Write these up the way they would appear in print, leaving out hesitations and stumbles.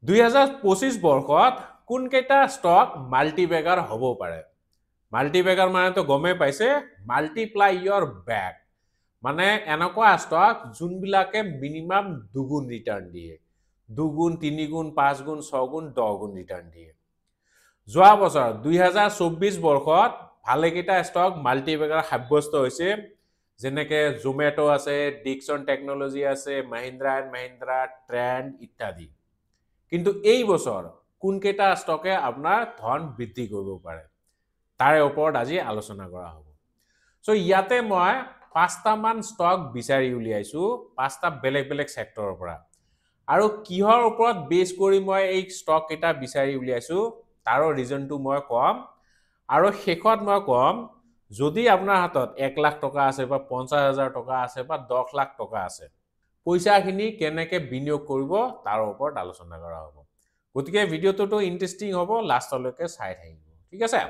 2025 বৰ্ষত কোনকেইটা ষ্টক মাল্টিবেগাৰ হ'ব পাৰে মাল্টিবেগাৰ মানেতো গমেই পাইছে মাল্টিপ্লাই ইয়ৰ বেগ মানে এনেকুৱা ষ্টক যোনবিলাকে মিনিমাম দুগুণ ৰিটাৰ্ণ দিয়ে দুগুণ তিনিগুণ পাঁচ গুণ ছগুণ 10 গুণ ৰিটাৰ্ণ দিয়ে যোৱা বছৰ 2024 বৰ্ষত ভালেকেইটা ষ্টক মাল্টিবেগাৰ সাব্যস্ত হৈছে যেনেকে জোমেটো আছে ডিকসন টেকনলজি আছে মহিন্দ্ৰা এণ্ড মহিন্দ্ৰা ট্ৰেণ্ড ইত্যাদি কিন্তু এই বছৰ কোনকেইটা ষ্টকে আপোনাৰ ধন বৃদ্ধি কৰিব পাৰে তাৰে ওপৰত আজি আলোচনা কৰা হ'ব সো ইয়াতে মই পাঁচটা মান ষ্টক বিচাৰি উলিয়াইছো পাঁচটা বেলেগ বেলেগ সেক্টৰৰ পৰা আৰু কিহৰ ওপৰত বেছ কৰি মই এই ষ্টক কেইটা বিচাৰি উলিয়াইছো তাৰো ৰিজনটো মই কম আৰু শেষত মই কম যদি আপোনাৰ হাতত 1 লাখ টকা আছে বা 50,000 টকা আছে বা 10 লাখ টকা আছে পইচাখিনি কেনেকে বিনিয়োগ কৰিব তাৰ ওপৰত আলোচনা কৰা হ'ব গতিকে ভিডিওটো ইন্টাৰেষ্টিং হ'ব লাষ্টলৈকে চাই থাকিব ঠিক আছে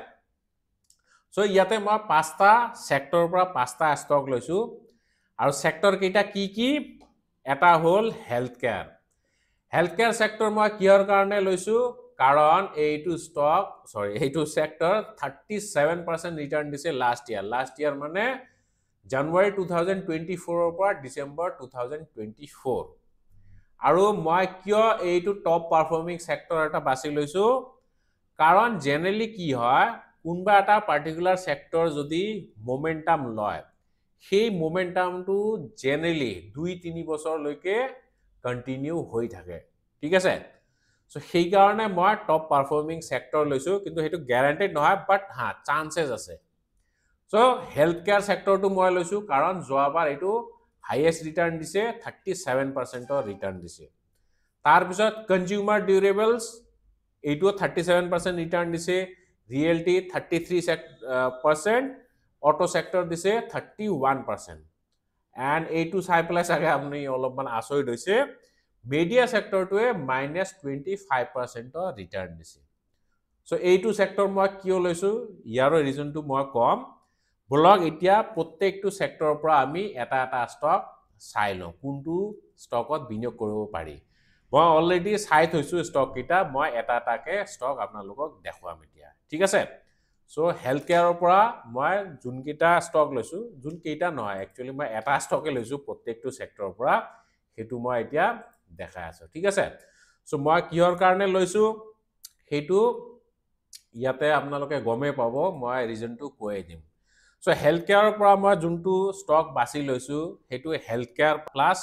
সো ইয়াতে মই পাঁচটা সেক্টৰৰ পৰা পাঁচটা ষ্টক লৈছো আৰু সেক্টৰ কেইটা কি এটা হ'ল হেলথ কেয়াৰ সেক্টৰ মই কিহৰ কাৰণে লৈছো কাৰণ এইটো ষ্টক এইটো সেক্টৰ 37% ৰিটাৰ্ণ দিছে লাষ্ট ইয়াৰ মানে জানুৱাৰী 2024 ৰ পৰা ডিসেম্বৰ 2024 আৰু মই কিয় এইটো টপ পাৰফৰ্মিং সেক্টৰ এটা বাছি লৈছো কাৰণ জেনাৰেলি কি হয় কোনবা এটা পাৰ্টিকুলাৰ সেক্টৰ যদি মোমেন্টাম লয় সেই মোমেন্টামটো জেনাৰেলি 2-3 বছৰলৈকে কন্টিনিউ হৈ থাকে ঠিক আছে সো সেই কাৰণে মই টপ পাৰফৰ্মিং সেক্টৰ লৈছো কিন্তু হেতু গ্যাৰান্টেড নহয় বাট হা চান্সেস আছে সো হেলথ কেয়াৰ সেক্টৰটো মই লৈছো কাৰণ যোৱাবাৰ এটো হাইয়েষ্ট ৰিটাৰ্ণ দিছে 37% ৰিটাৰ্ণ দিছে তাৰ পিছত কনজিউমাৰ ডিউৰেবলস এটো 37% ৰিটাৰ্ণ দিছে ৰিয়েলটি 33% অটো সেক্টৰ দিছে 31% এন্ড এটো চাই পেলাই চাগে আপুনি অলপমান আচৰিত হৈছে মিডিয়া সেক্টৰটোৱে -25% ৰিটাৰ্ণ দিছে সো এইটো সেক্টৰ মই কিয় লৈছো ইয়াৰ ৰিজনটো মই কম ব্লগ এতিয়া প্ৰত্যেকটো সেক্টৰৰ পৰা আমি এটা ষ্টক চাই লওঁ কোনটো ষ্টকত বিনিয়োগ কৰিব পাৰি মই অলৰেডি চাই থৈছো ষ্টক কেইটা মই এটাকে ষ্টক আপোনালোকক দেখুৱাম এতিয়া ঠিক আছে সো হেলথ কেয়াৰৰ পৰা মই যোনকেইটা ষ্টক লৈছো যোনকেইটা নহয় একচুয়ালি মই এটা ষ্টকে লৈছো প্ৰত্যেকটো সেক্টৰৰ পৰা হেতু মই এতিয়া দেখাই আছো ঠিক আছে সো মই কিহৰ কাৰণে লৈছো হেতু ইয়াতে আপোনালোকে গমে পাব মই ৰিজনটো কৈ দিম সো হেলথ কেয়াৰৰ পৰা মই যোনটো ষ্টক বাছি লৈছো হেতু হেলথ কেয়াৰ প্লাস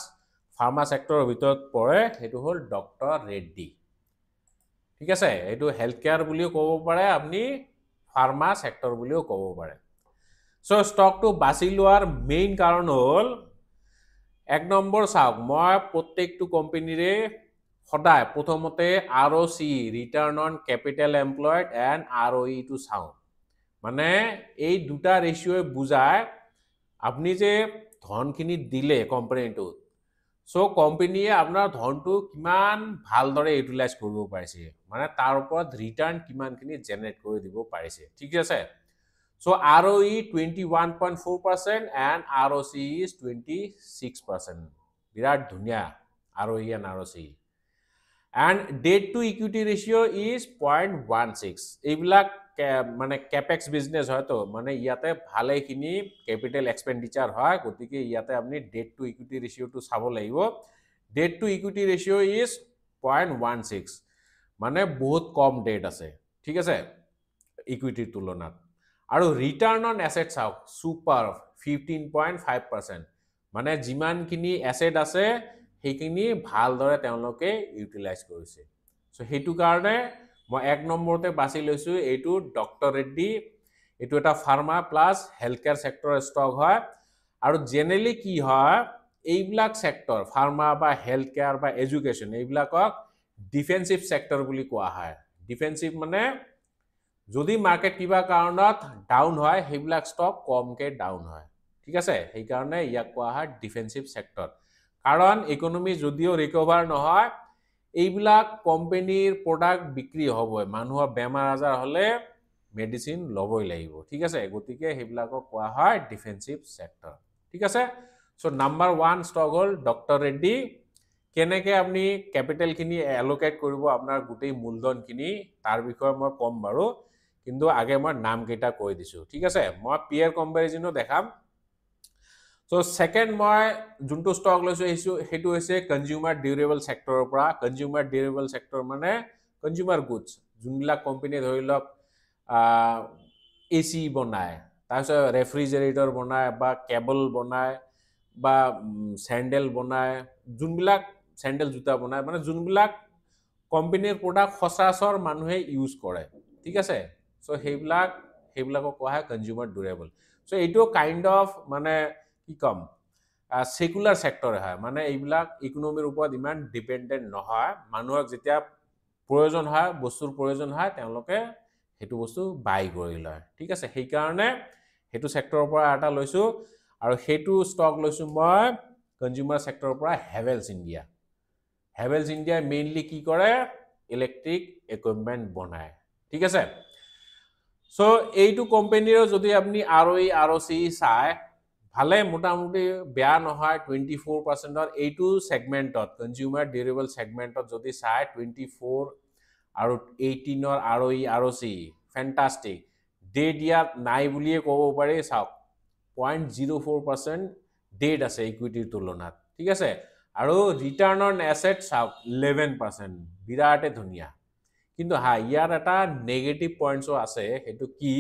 ফাৰ্মা সেক্টৰৰ ভিতৰত পৰে হেতু হ'ল ডক্টৰ ৰেড্ডি ঠিক আছে এটো হেলথ কেয়াৰ বুলিও ক'ব পাৰে আপুনি ফাৰ্মা সেক্টৰ বুলিও ক'ব পাৰে সো ষ্টকটো বাছি লোৱাৰ মেইন কাৰণ হ'ল এক নম্বৰ চাওক মই প্ৰত্যেকটো কোম্পানীৰে সদায় প্ৰথমতে ROC return on capital employed and ROE to চাও মানে এই দুটা ৰেশিওয়ে বুজায় আপনি যে ধনখিনি দিলে কোম্পানীটোত সো কোম্পানীয়ে আপোনাৰ ধনটো কিমান ভালদৰে ইউটিলাইজ কৰিব পাৰিছে মানে তাৰ ওপৰত ৰিটাৰ্ণ কিমানখিনি জেনাৰেট কৰি দিব পাৰিছে ঠিক আছে so ROE 21.4% and ROC is 26% বিৰাট ধুনিয়া ROE and ROC and debt to equity ratio is 0.16 এইবিলাক মানে ক্যাপেক্স বিজনেস হয়তো মানে ইয়াতে ভালেখিনি ক্যাপিটাল এক্সপেন্ডিচাৰ হয় গতিকে ইয়াতে আপনি ডেট টু ইকুইটি ৰেশিওটো চাব লাগিব ডেট টু ইকুইটি ৰেশিও ইজ 0.16 মানে বহুত কম ডেট আছে ঠিক আছে ইকুইটিৰ তুলনাত আৰু ৰিটাৰ্ণ অন এসেট চাওক সুপাৰ 15.5% মানে যিমানখিনি এসেট আছে সেইখিনি ভালদৰে তেওঁলোকে ইউটিলাইজ কৰিছে সো হেতু কাৰণে মই এক নম্বৰতে বাছি লৈছো এইটো ডক্টৰ ৰেড্ডি এইটো এটা ফাৰ্মা প্লাস হেলথ কেয়াৰ সেক্টৰৰ ষ্টক হয় আৰু জেনাৰেলি কি হয় এইবিলাক সেক্টৰ ফাৰ্মা বা হেলথ কেয়াৰ বা এডুকেশন এইবিলাকক ডিফেন্সিভ সেক্টৰ বুলি কোৱা হয় ডিফেন্সিভ মানে যদি মাৰ্কেট কিবা কাৰণত ডাউন হয় হেবিলাক ষ্টক কমকে ডাউন হয় ঠিক আছে সেই কাৰণে ইয়াক কোৱা হয় ডিফেন্সিভ সেক্টৰ কাৰণ ইকোনমি যদিও ৰিকভাৰ নহয় এইবিলাক কোম্পানীৰ প্ৰডাক্ট বিক্ৰী হ'বই মানুহৰ বেমাৰ আজাৰ হলে মেডিসিন লবই লাগিব ঠিক আছে গতিকে হেবিলাকক কোৱা হয় ডিফেন্সিভ সেক্টৰ ঠিক আছে সো নাম্বাৰ 1 ষ্টক হল ডক্টৰ ৰেড্ডি কেনেকৈ আপুনি কেপিটেলখিনি এলোকেট কৰিব আপোনাৰ গোটেই মূলধনখিনি তাৰ বিষয়ে মই ক'ম বাৰু, কিন্তু আগে মই নামকেইটা কৈ দিছোঁ, ঠিক আছে। মই পিয়াৰ কম্পেৰিজনো দেখাম। চ' ছেকেণ্ড মই যোনটো ষ্টক লৈছোঁ সেইটো হৈছে কনজিউমাৰ ডিউৰেবল ছেক্টৰৰ পৰা। কনজিউমাৰ ডিউৰেবল ছেক্টৰ মানে কনজিউমাৰ গুডছ, যোনবিলাক কোম্পানীয়ে ধৰি লওক AC বনায়, তাৰপিছত ৰেফ্ৰিজাৰেটৰ বনায় বা কেবল বনায় বা চেণ্ডেল বনায়, যোনবিলাক চেণ্ডেল জোতা বনায়, মানে যোনবিলাক কোম্পানীৰ প্ৰডাক্ট সচৰাচৰ মানুহে ইউজ কৰে, ঠিক আছে। চ' সেইবিলাকক কোৱা হয় কনজিউমাৰ ডিউৰেবল। চ' এইটো কাইণ্ড অফ মানে কি ক'ম, সেকুলাৰ ছেক্টৰে হয়, মানে এইবিলাক ইকনমিৰ ওপৰত ইমান ডিপেণ্ডেণ্ট নহয়। মানুহক যেতিয়া প্ৰয়োজন হয়, বস্তুৰ প্ৰয়োজন হয়, তেওঁলোকে সেইটো বস্তু বাই কৰি লয়, ঠিক আছে। সেইকাৰণে সেইটো ছেক্টৰৰ পৰা এটা লৈছোঁ, আৰু সেইটো ষ্টক লৈছোঁ মই কনজিউমাৰ ছেক্টৰৰ পৰা হেভেলছ ইণ্ডিয়া। হেভেলছ ইণ্ডিয়াই মেইনলি কি কৰে, ইলেক্ট্ৰিক ইকুইপমেণ্ট বনায়, ঠিক আছে। চ' এইটো কোম্পানীৰো যদি আপুনি ROE ROC চায়, ভালে মোটামুটি বেয়া নহয়, 24%। এইটো ছেগমেণ্টত কনজিউমাৰ ডিউৰেবল ছেগমেণ্টত যদি চায় 24 আৰু 18ৰ ROE ROC ফেণ্টাষ্টিক। ডেট ইয়াত নাই বুলিয়ে ক'ব পাৰি। চাওক 0.04% ডেট আছে ইকুইটিৰ তুলনাত, ঠিক আছে। আৰু ৰিটাৰ্ণ অন এছেট চাওক 11%, বিৰাটে ধুনীয়া। কিন্তু ইয়াৰ এটা নেগেটিভ পইণ্টছো আছে। সেইটো কি?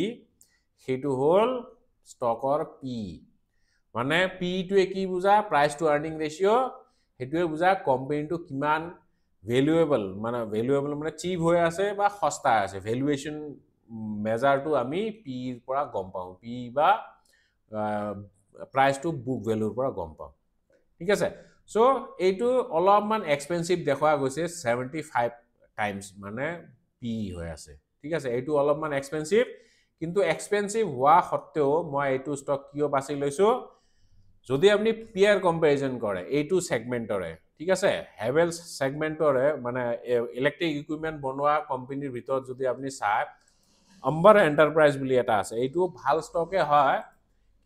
সেইটো হ'ল ষ্টকৰ পি। মানে পিটোৱে কি বুজা, প্ৰাইচ টু আৰ্নিং ৰেচিঅ', সেইটোৱে বুজা কোম্পানীটো কিমান ভেলুৱেবল, মানে চিপ হৈ আছে বা সস্তা আছে। ভেলুৱেশ্যন মেজাৰটো আমি পিৰ পৰা গম পাওঁ, পি বা প্ৰাইচ টু বুক ভেলুৰ পৰা গম পাওঁ, ঠিক আছে। চ' এইটো অলপমান এক্সপেঞ্চিভ দেখুওৱা গৈছে, 75 টাইমছ মানে পি হৈ আছে, ঠিক আছে। এইটো অলপমান এক্সপেঞ্চিভ, কিন্তু এক্সপেঞ্চিভ হোৱা সত্ত্বেও মই এইটো ষ্টক কিয় বাছি লৈছোঁ, যদি আপুনি পিয়াৰ কম্পেৰিজন কৰে এইটো ছেগমেণ্টৰে, ঠিক আছে, হেভেলছ ছেগমেণ্টৰে, মানে ইলেক্ট্ৰিক ইকুইপমেণ্ট বনোৱা কোম্পানীৰ ভিতৰত যদি আপুনি চায়, আম্বাৰ এণ্টাৰপ্ৰাইজ বুলি এটা আছে। এইটো ভাল ষ্টকে হয়,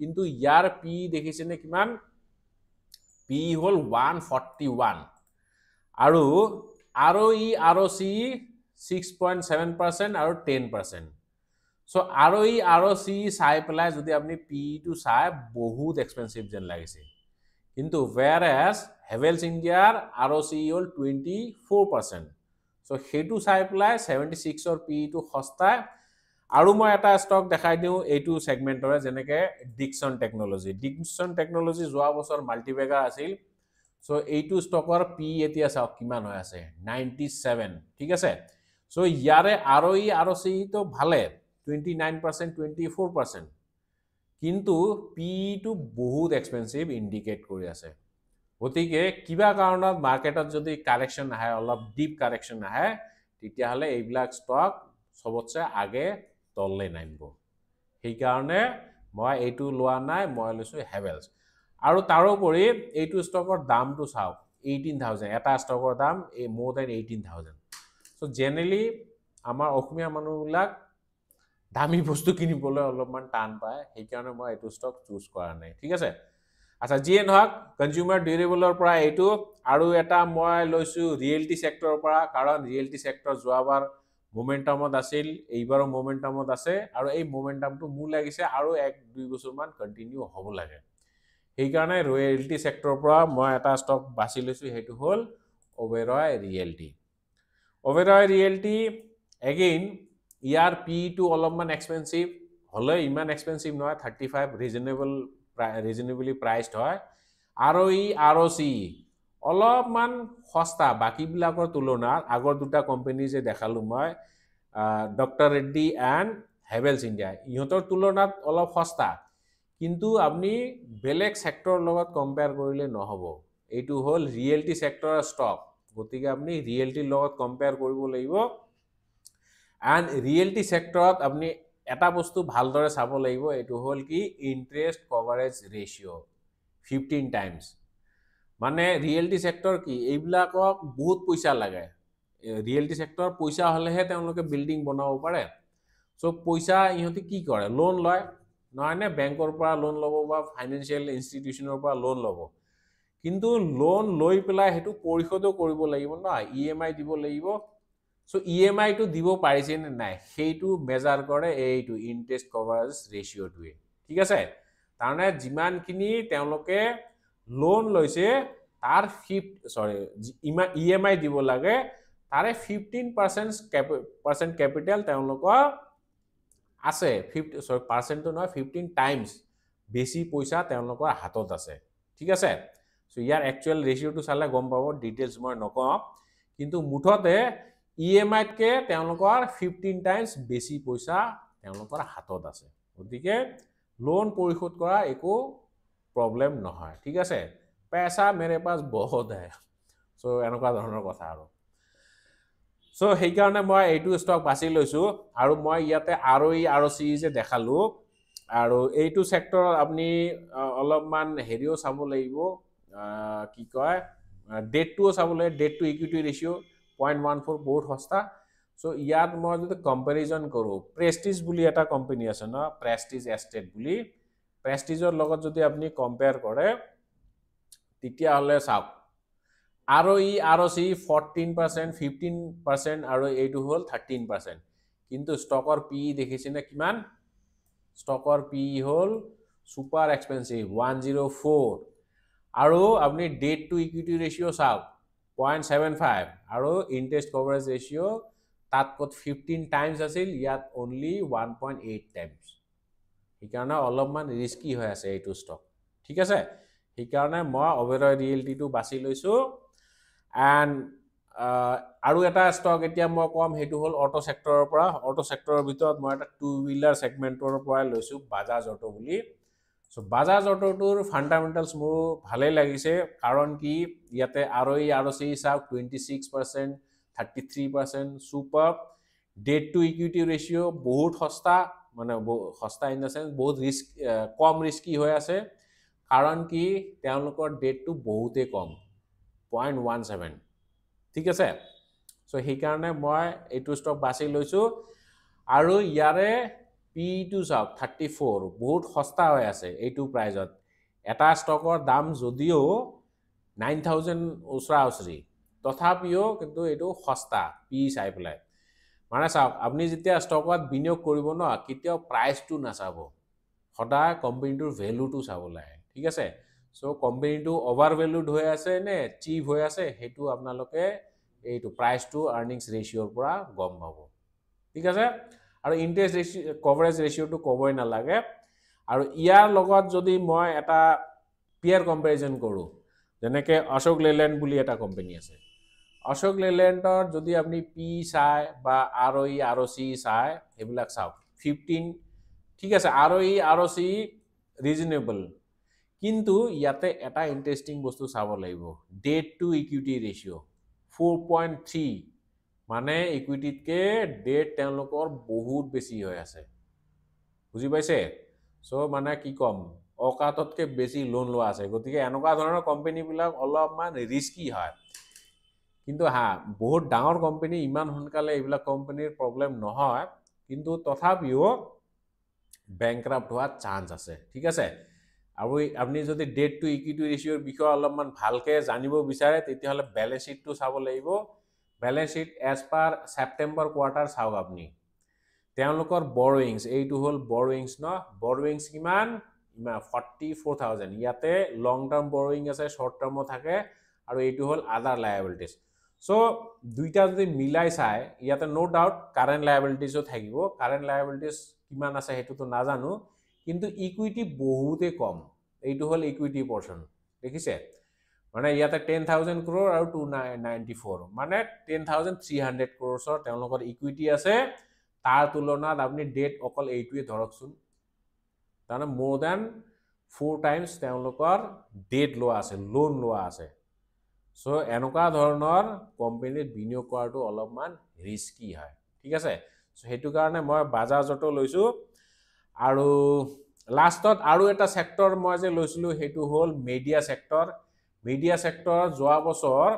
কিন্তু ইয়াৰ পি দেখিছেনে কিমান? পি হ'ল 141, আৰু ROE ROC 6.7% আৰু 10%। চ' ROE ROC চাই পেলাই যদি আপুনি পিটো চাই বহুত এক্সপেঞ্চিভ যেন লাগিছে, কিন্তু whereas হেভেলছ ইণ্ডিয়াৰ ROC হ'ল 24%। চ' সেইটো চাই পেলাই 76ৰ পিটো সস্তা। আৰু মই এটা ষ্টক দেখাই দিওঁ এইটো ছেগমেণ্টৰে, যেনেকৈ ডিকছন টেকনলজি। ডিকছন টেকনলজি যোৱা বছৰ মাল্টিবেগাৰ আছিল। চ' এইটো ষ্টকৰ পি এতিয়া চাওক কিমান হৈ আছে, 97, ঠিক আছে। চ' ইয়াৰে ROE ROC তো ভালে, 29%, 24%, কিন্তু পিটো বহুত এক্সপেঞ্চিভ ইণ্ডিকেট কৰি আছে। গতিকে কিবা কাৰণত মাৰ্কেটত যদি কাৰেকশ্যন আহে, অলপ ডিপ কাৰেকশ্যন আহে, তেতিয়াহ'লে এইবিলাক ষ্টক চবতছে আগে তললৈ নামিব। সেইকাৰণে মই এইটো লোৱা নাই, মই লৈছোঁ হেভেলছ। আৰু তাৰোপৰি এইটো ষ্টকৰ দামটো চাওক, 18,000। এটা ষ্টকৰ দাম মোৰ দেন 18,000। চ' জেনেৰেলি আমাৰ অসমীয়া মানুহবিলাক দামী বস্তু কিনিবলৈ অলপমান টান পায়, সেইকাৰণে মই এইটো ষ্টক চুজ কৰা নাই, ঠিক আছে। আচ্ছা, যিয়ে নহওক, কনজিউমাৰ ডিউৰেবলৰ পৰা এইটো। আৰু এটা মই লৈছোঁ ৰিয়েলিটি ছেক্টৰৰ পৰা, কাৰণ ৰিয়েলিটি ছেক্টৰ যোৱাবাৰ মোমেণ্টামত আছিল, এইবাৰো মোমেণ্টামত আছে, আৰু এই মোমেণ্টামটো মোৰ লাগিছে আৰু 1-2 বছৰমান কণ্টিনিউ হ'ব লাগে। সেইকাৰণে ৰিয়েলিটি ছেক্টৰৰ পৰা মই এটা ষ্টক বাছি লৈছোঁ, সেইটো হ'ল Oberoi realty. Oberoi realty again ইয়াৰ পিটো অলপমান এক্সপেঞ্চিভ, হ'লেও ইমান এক্সপেঞ্চিভ নহয়, 35, ৰিজনেবলি প্ৰাইচড হয়। ROE ROC অলপমান সস্তা বাকীবিলাকৰ তুলনাত। আগৰ দুটা কোম্পানী যে দেখালোঁ মই, doctor Reddy and Havells India, ইহঁতৰ তুলনাত অলপ সস্তা, কিন্তু আপুনি বেলেগ ছেক্টৰৰ লগত কম্পেয়াৰ কৰিলে নহ'ব। এইটো হ'ল ৰিয়েলিটি ছেক্টৰৰ ষ্টক, গতিকে আপুনি ৰিয়েলিটিৰ লগত কম্পেয়াৰ কৰিব লাগিব। এণ্ড ৰিয়েলিটি ছেক্টৰত আপুনি এটা বস্তু ভালদৰে চাব লাগিব, এইটো হ'ল কি, ইণ্টাৰেষ্ট কভাৰেজ ৰেচিঅ' 15 টাইমছ। মানে ৰিয়েলিটি ছেক্টৰ কি, এইবিলাকক বহুত পইচা লাগে। ৰিয়েলিটি ছেক্টৰ পইচা হ'লেহে তেওঁলোকে বিল্ডিং বনাব পাৰে। চ' পইচা ইহঁতে কি কৰে, লোন লয়, নহয়নে? বেংকৰ পৰা লোন ল'ব বা ফাইনেন্সিয়েল ইনষ্টিটিউশ্যনৰ পৰা লোন ল'ব। কিন্তু লোন লৈ পেলাই হেতু পৰিশোধ কৰিব লাগিব না, ইএমআই দিব লাগিব। সো ইএমআই টো দিব পাৰিছে নে নাই সেইটো মেজাৰ কৰে এইটো ইন্টাৰেষ্ট কভাৰেজ ৰেশিওটোৱে, ঠিক আছে। তাৰমানে যিমানখিনি তেওঁলোকে লোন লৈছে তাৰ ইএমআই দিব লাগে তাৰে 15% কেপিটেল তেওঁলোকৰ আছে, 15 টাইমছ বেছি পইচা তেওঁলোকৰ হাতত আছে, ঠিক আছে। সো ইয়াৰ একচুৱেল ৰেশিওটো চালে গম পাব, ডিটেইলছ মই নকওঁ, কিন্তু মুঠতে ইএমআইতকে তেওঁলোকৰ 15 টাইমছ বেছি পইচা তেওঁলোকৰ হাতত আছে, গতিকে লোন পৰিশোধ কৰা একো প্ৰব্লেম নহয়, ঠিক আছে। पैसा मेरे पास बहुत है, সো এনেকুৱা ধৰণৰ কথা আৰু। সো সেইকাৰণে মই এইটো ষ্টক বাছি লৈছো, আৰু মই ইয়াতে ROE যে দেখালো, আৰু এইটো সেক্টৰত আপুনি অলপমান হেৰিও চাব লাগিব, কি কয় ডেটটোও চাব লাগিব, ডেট টু ইকুইটি ৰেশিও 0.14 বহুত সস্তা। সো ইয়াত মই যদি কম্পেৰিজন কৰোঁ, প্ৰেষ্টিজ বুলি এটা কোম্পানী আছে ন, প্ৰেষ্টিজ এষ্টেট বুলি, প্ৰেষ্টিজৰ লগত যদি আপুনি কম্পেয়াৰ কৰে তেতিয়াহ'লে চাওক ROE ROCE 14%, 15% আৰু এইটো হ'ল 13%, কিন্তু ষ্টকৰ PE দেখিছেনে কিমান? ষ্টকৰ PE হ'ল সুপাৰ এক্সপেন্সিভ 104, আৰু আপুনি ডেট টু ইকুইটি ৰেশিও চাওক 0.75, আৰু ইন্টাৰেষ্ট কভাৰেজ ৰেশিও তাতকৈ 15 টাইমছ আছিল, ইয়াত অনলি 1.8 টাইমছ, সেইকাৰণে অলপমান ৰিস্কি হৈ আছে এইটো ষ্টক, ঠিক আছে। সেইকাৰণে মই অবেৰয় ৰিয়েলিটিটো বাছি লৈছো। এণ্ড আৰু এটা ষ্টক এতিয়া মই কম, সেইটো হ'ল অটো সেক্টৰৰ পৰা। অটো সেক্টৰৰ ভিতৰত মই এটা 2 হুইলাৰ সেগমেন্টৰ পৰা লৈছো বাজাজ অটো বুলি। সো বাজাজ অটোটোৰ ফাণ্ডামেণ্টেলছ মোৰ ভালেই লাগিছে, কাৰণ কি ইয়াতে ROE ROCE চাওক 26%, 33%, সুপাৰ। ডেট টু ইকুইটি ৰেশিও বহুত সস্তা, মানে সস্তা ইন দ্য সেন্স বহুত কম ৰিস্কি হৈ আছে, কাৰণ কি তেওঁলোকৰ ডেটটো বহুতেই কম 0.17, ঠিক আছে। সো সেইকাৰণে মই এইটো ষ্টক বাছি লৈছো, আৰু ইয়াৰে PE চাওক 34, বহুত সস্তা হৈ আছে এইটো প্ৰাইজত। এটা ষ্টকৰ দাম যদিও 9,000 ওচৰা-ওচৰি, তথাপিও কিন্তু এইটো সস্তা PE চাই পেলাই। মানে চাওক আপুনি যেতিয়া ষ্টকত বিনিয়োগ কৰিব ন, কেতিয়াও প্ৰাইচটো নাচাব, সদায় কোম্পানীটোৰ ভেলুটো চাব লাগে, ঠিক আছে। সো কোম্পানীটো অভাৰ ভেলুড হৈ আছে নে চিপ হৈ আছে, সেইটো আপোনালোকে এইটো প্ৰাইচ টু আৰ্নিংছ ৰেশিওৰ পৰা গম পাব, ঠিক আছে। আৰু ইন্টাৰেষ্ট কভাৰেজ ৰেশিওটো ক'বই নালাগে। আৰু ইয়াৰ লগত যদি মই এটা পিয়াৰ কম্পেৰিজন কৰোঁ, যেনেকৈ অশোক লেলেণ্ড বুলি এটা কোম্পানী আছে, অশোক লেলেণ্ডৰ যদি আপুনি PE চাই বা ROE ROCE চাই, সেইবিলাক চাওক 15, ঠিক আছে। ROE ROCE ৰিজনেবল, কিন্তু ইয়াতে এটা ইন্টাৰেষ্টিং বস্তু চাব লাগিব, ডেট টু ইকুইটি ৰেশিও 4.3, মানে ইকুইটিতকে ডেট তেওঁলোকৰ বহুত বেছি হৈ আছে, বুজি পাইছে। সো মানে কি কম, অকাততকে বেছি লোন লোৱা আছে, গতিকে এনেকুৱা ধৰণৰ কোম্পানীবিলাক অলপমান ৰিস্কি হয়। কিন্তু বহুত ডাঙৰ কোম্পানী, ইমান সোনকালে এইবিলাক কোম্পানীৰ প্ৰব্লেম নহয়, কিন্তু তথাপিও বেংক্ৰাপ্ট হোৱাৰ চান্স আছে, ঠিক আছে। আৰু আপুনি যদি ডেট টু ইকুইটি ৰেশিওৰ বিষয়ে অলপমান ভালকে জানিব বিচাৰে, তেতিয়াহ'লে বেলেন্স শ্বীটটো চাব লাগিব। Balance sheet as per September quarter চাওক আপুনি, তেওঁলোকৰ বৰোইংছ, এইটো হ'ল বৰোইংছ ন, বৰোইংছ কিমান? 44,000, ইয়াতে লং টাৰ্ম বৰোইং আছে, শ্বৰ্ট টাৰ্মো থাকে, আৰু এইটো হ'ল আদাৰ লায়াবিলিটিজ। সো দুইটা যদি মিলাই চাই, ইয়াতে নো ডাউট কাৰেণ্ট লায়াবিলিটিজো থাকিব, কাৰেণ্ট লায়াবিলিটিজ কিমান আছে সেইটোতো নাজানো, কিন্তু ইকুইটি বহুতেই কম, এইটো হ'ল ইকুইটি পৰ্চন, দেখিছে। মানে ইয়াতে 10,000 crore আৰু 294, মানে 10,300 crores তেওঁলোকৰ ইকুইটি আছে। তাৰ তুলনাত আপুনি ডেট অকল এইটোৱে ধৰকচোন, তাৰমানে more than 4 times তেওঁলোকৰ ডেট লোৱা আছে, লোন লোৱা আছে। সো এনেকুৱা ধৰণৰ কোম্পানীত বিনিয়োগ কৰাটো অলপমান ৰিস্কি হয়, ঠিক আছে। সো সেইটো কাৰণে মই বাজাজ অটো লৈছো। আৰু লাষ্টত আৰু এটা সেক্টৰ মই যে লৈছিলো, সেইটো হ'ল মিডিয়া সেক্টৰ। মিডিয়া সেক্টৰ যোৱা বছৰ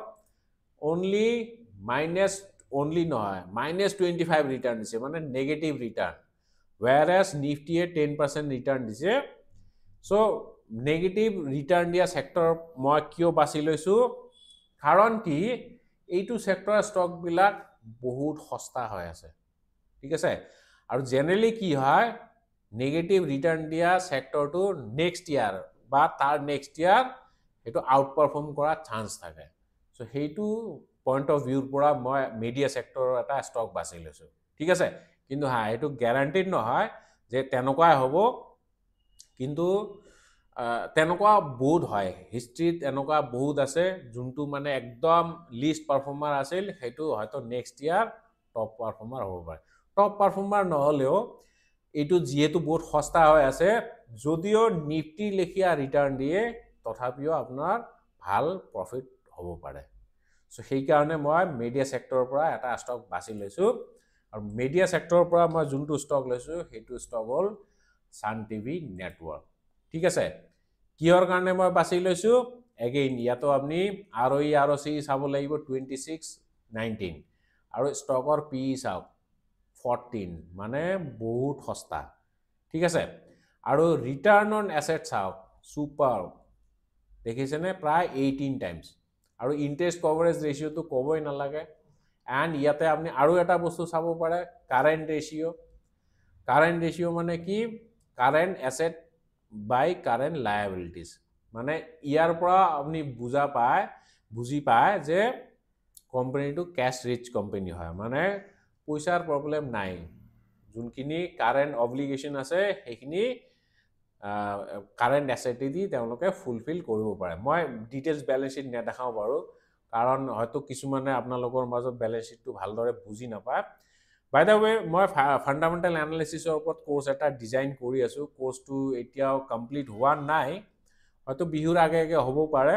অনলি নহয় -25 ৰিটাৰ্ণ দিছে, মানে নেগেটিভ ৰিটাৰ্ণ, whereas নিফটিয়ে 10% ৰিটাৰ্ণ দিছে। সো নেগেটিভ ৰিটাৰ্ণ দিয়া সেক্টৰ মই কিয় বাছি লৈছো কাৰণ কি এইটো সেক্টৰৰ ষ্টক বিলাক বহুত সস্তা হৈ আছে ঠিক আছে আৰু জেনাৰেলি কি হয় নেগেটিভ ৰিটাৰ্ণ দিয়া সেক্টৰটো নেক্সট ইয়াৰ বা তাৰ নেক্সট ইয়াৰ এটো আউট পাৰফৰ্ম কৰা চান্স থাকে সো হেইটো পইণ্ট অফ ভিউৰ পৰা মই মিডিয়া সেক্টৰৰ এটা ষ্টক বাছি লৈছো ঠিক আছে কিন্তু হা এটো গ্যাৰান্টিড নহয় যে তেনেকুৱাই হ'ব কিন্তু তেনেকুৱা বহুত হয় হিষ্ট্ৰীত এনেকুৱা বহুত আছে যোনটো মানে একদম লিষ্ট পাৰফৰ্মাৰ আছিল হেতু হয়তো নেক্সট ইয়াৰ টপ পাৰফৰ্মাৰ হ'ব পাৰে টপ পাৰফৰ্মাৰ নহলেও এইটো যেহেতু বহুত সস্তা হৈ আছে যদিও নিফটি লেখিয়া ৰিটাৰ্ণ দিয়ে তথাপিও আপোনাৰ ভাল প্ৰফিট হ'ব পাৰে সো সেই কাৰণে মই মিডিয়া সেক্টৰৰ পৰা এটা ষ্টক বাছি লৈছো আৰু মিডিয়া সেক্টৰৰ পৰা মই যোনটো ষ্টক লৈছো হেতু ষ্টক হ'ল সান টিভি নেটৱৰ্ক ঠিক আছে কিহৰ কাৰণে মই বাছি লৈছো এগেইন ইয়াতো আপুনি আৰই আৰসি চাব লাগিব 2619 আৰু ষ্টকৰ পি চাওক 14 মানে বহুত সস্তা ঠিক আছে আৰু ৰিটাৰ্ণ অন এসেট চাওক সুপাৰ দেখিছেনে প্ৰায় 18 টাইমছ আৰু ইন্টাৰেষ্ট কভাৰেজ ৰেশিওটো কবই নালাগে এন্ড ইয়াতে আপুনি আৰু এটা বস্তু চাব পাৰে কাৰেন্ট ৰেশিও মানে কি কাৰেন্ট এসেট বাই কাৰেন্ট লায়াবিলিটিজ মানে ইয়াৰ পৰা আপুনি বুজি পায় যে কোম্পানীটো ক্যাশ ৰিচ কোম্পানী হয় মানে পইচাৰ প্ৰবলেম নাই যোনখিনি কাৰেন্ট অব্লিগেশন আছে সেইখিনি কাৰেন্ট এসেটে দি তেওঁলোকে ফুলফিল কৰিব পাৰে মই ডিটেইলছ ব্যালেন্স শীট নেদেখাও বাৰু কাৰণ হয়তো কিছুমানে আপোনালোকৰ মাজত ব্যালেন্স শীটটো ভালদৰে বুজি নাপায় বাই দা ওয়ে মই ফান্ডামেন্টাল এনালাইসিছৰ ওপৰত কোৰ্স এটা ডিজাইন কৰি আছো কোৰ্সটো এতিয়াও কমপ্লিট হোৱা নাই হয়তো বিহুৰ আগে আগে হ'ব পাৰে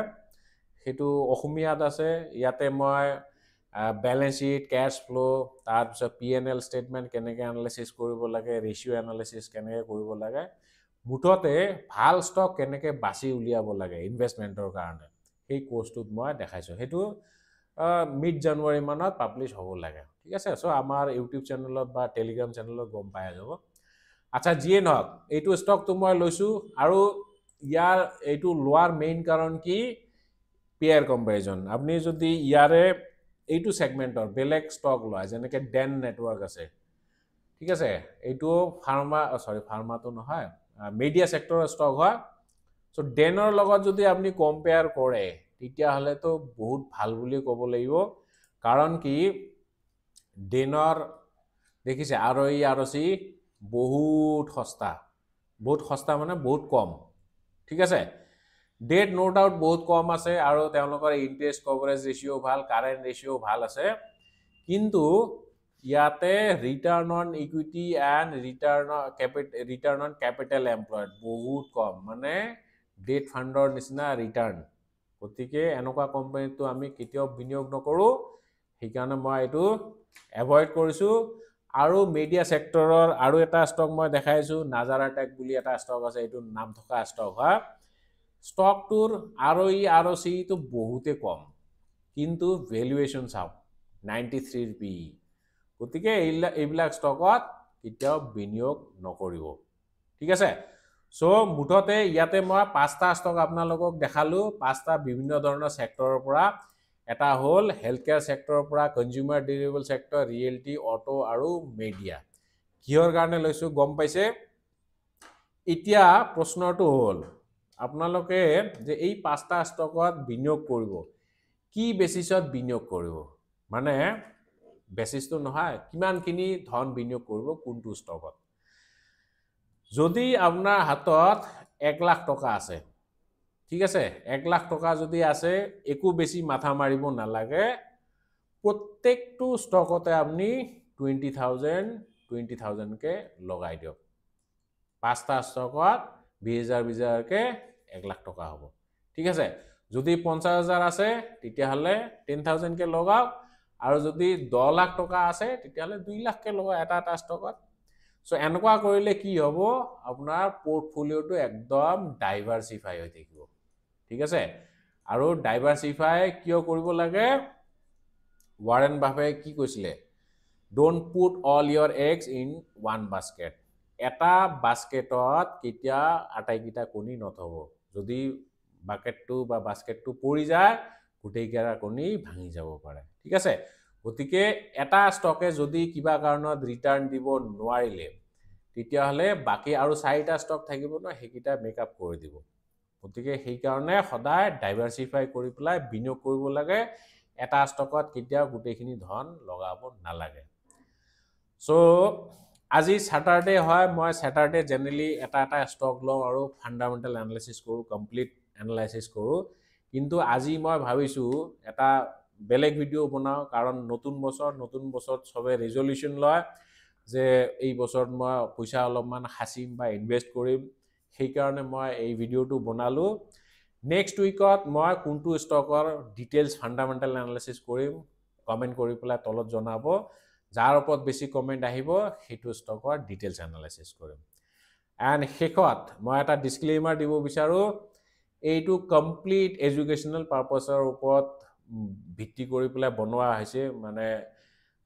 হেতু অসমীয়াত আছে ইয়াতে মই ব্যালেন্স শীট ক্যাশ ফ্লো তাৰ পিছত পিএনএল স্টেটমেন্ট কেনেকৈ এনালাইসিস কৰিব লাগে ৰেশিও এনালাইসিস কেনেকৈ কৰিব লাগে মুঠতে ভাল ষ্টক কেনেকৈ বাছি উলিয়াব লাগে ইনভেষ্টমেন্টৰ কাৰণে সেই কোৰ্সটোত মই দেখাইছো হেতু মিড জানুৱাৰী মানত পাবলিশ হ'ব লাগে ঠিক আছে সো আমাৰ ইউটিউব চেনেলত বা টেলিগ্ৰাম চেনেলত গম পাই যাব আচ্ছা যিয়ে নহক এইটো ষ্টকটো মই লৈছো আৰু ইয়াৰ এইটো লোৱাৰ মেইন কাৰণ কি পেয়াৰ কম্পাৰিজন আপুনি যদি ইয়াৰে এইটো সেগমেন্টৰ বেলেগ ষ্টক লয় যেনেকৈ ডেন নেটৱৰ্ক আছে ঠিক আছে এইটো ফাৰ্মাটো নহয় মিডিয়া সেক্টৰৰ ষ্টক হয় সো ডেনৰ লগত যদি আপুনি কম্পেয়াৰ কৰে তেতিয়া হলে তো বহুত ভাল বুলি ক'ব লাগিব কাৰণ কি ডেনৰ দেখিছে আৰই আৰসি বহুত সস্তা মানে বহুত কম ঠিক আছে ডেট নো ডাউট বহুত কম আছে আৰু তেওঁলোকৰ ইন্টাৰেষ্ট কভাৰেজ ৰেশিও ভাল কাৰেন্ট ৰেশিও ভাল আছে কিন্তু ইয়াতে return on equity and return on capital employed বহুত কম মানে ডেট ফান্ডৰ নিচিনা ৰিটাৰ্ণ গতিকে এনেকুৱা কোম্পানীটো আমি কেতিয়াও বিনিয়োগ নকৰো সেইকাৰণে মই এইটো এভয়েড কৰিছো আৰু মিডিয়া সেক্টৰৰ আৰু এটা ষ্টক মই দেখাইছো নাজাৰা টেক বুলি এটা ষ্টক আছে এইটো নাম থকা ষ্টক হয় ষ্টকটোৰ আৰই আৰসি তো বহুতে কম কিন্তু ভ্যালুয়েশন চাওক 93 পি গতিকে এইবিলাক ষ্টকত কেতিয়াও বিনিয়োগ নকৰিব ঠিক আছে সো মুঠতে ইয়াতে মই পাঁচটা ষ্টক আপোনালোকক দেখালো পাঁচটা বিভিন্ন ধৰণৰ সেক্টৰৰ পৰা এটা হ'ল হেলথ কেয়াৰ সেক্টৰৰ পৰা consumer durable sector reality auto আৰু মিডিয়া কিহৰ কাৰণে লৈছো গম পাইছে এতিয়া প্ৰশ্নটো হ'ল আপোনালোকে যে এই পাঁচটা ষ্টকত বিনিয়োগ কৰিব কি বেসিছত বিনিয়োগ কৰিব মানে বেসিসটো নহয় কিমানখিনি ধন বিনিয়োগ কৰিব কোনটো ষ্টকত যদি আপোনাৰ হাতত 1 লাখ টকা আছে ঠিক আছে 1 লাখ টকা যদি আছে একো বেছি মাথা মাৰিব নালাগে প্ৰত্যেকটো ষ্টকতে আপনি 20000 কে লগাই দিয়ক পাঁচটা ষ্টকত 20000 কে 1 লাখ টকা হ'ব ঠিক আছে যদি 50000 আছে তেতিয়া হলে 10000 কে লগাওক আৰু যদি 10 লাখ টকা আছে তেতিয়া হলে 2 লাখ কে লগাওক এটা ষ্টকত সো এনেকুৱা কৰিলে কি হ'ব আপোনাৰ পোৰ্টফোলিওটো একদম ডাইভাৰসিফাই হৈ থাকিব ঠিক আছে আৰু ডাইভাৰসিফাই কিয় কৰিব লাগে ওয়ারেন বাফে কি কৈছিলে don't put all your eggs in one basket এটা বাস্কেটত কেতিয়া আটাইকিটা কণী নথব যদি বাকেটটো বা বাস্কেটটো পৰি যায় গোটেইকেইটা কণী ভাঙি যাব পাৰে ঠিক আছে গতিকে এটা ষ্টকে যদি কিবা কাৰণত ৰিটাৰ্ণ দিব নোৱাৰিলে তেতিয়াহ'লে বাকি আৰু 4টা ষ্টক থাকিব ন সেইকেইটা মেকআপ কৰি দিব গতিকে সেইকাৰণে সদায় ডাইভাৰ্সিফাই কৰি পেলাই বিনিয়োগ কৰিব লাগে এটা ষ্টকত কেতিয়াও গোটেইখিনি ধন লগাব নালাগে সো আজি স্যাটাৰডে হয় মই স্যাটাৰডে জেনাৰেলি এটা ষ্টক লওঁ আৰু ফান্ডামেন্টাল এনালাইসিস কৰো কমপ্লিট এনালাইসিস কৰো কিন্তু আজি মই ভাবিছো এটা বেলেগ ভিডিও বনাও কাৰণ নতুন বছৰত সবে ৰেজলিউশন লয় যে এই বছৰত মই পইচা অলপমান হাসিম বা ইনভেস্ট কৰিম সেই কাৰণে মই এই ভিডিওটো বনালো নেক্সট উইকত মই কোনটো ষ্টকৰ ডিটেইলছ ফান্ডামেন্টাল এনালাইসিস কৰিম কমেন্ট কৰি পেলাই তলত জনাব যাৰ ওপৰত বেছি কমেন্ট আহিব সেইটো ষ্টকৰ ডিটেইলছ এনালাইসিস কৰিম এন্ড শেষত মই এটা ডিসক্লেইমাৰ দিব বিচাৰো এইটো কমপ্লিট এডুকেশনাল পাৰপাসৰ ওপৰত ভিত্তি কৰি পেলাই বনোৱা হৈছে মানে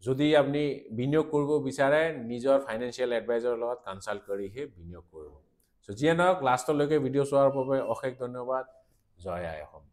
যদি আপনি বিনিয়োগ কৰিব বিচাৰে নিজৰ ফাইনান্সিয়াল এডভাইজৰৰ লগত কনসাল্ট কৰিহে বিনিয়োগ কৰিব সো যিয়ে নহওক লাষ্টলৈকে ভিডিও চোৱাৰ বাবে অশেষ ধন্যবাদ জয় আই অসম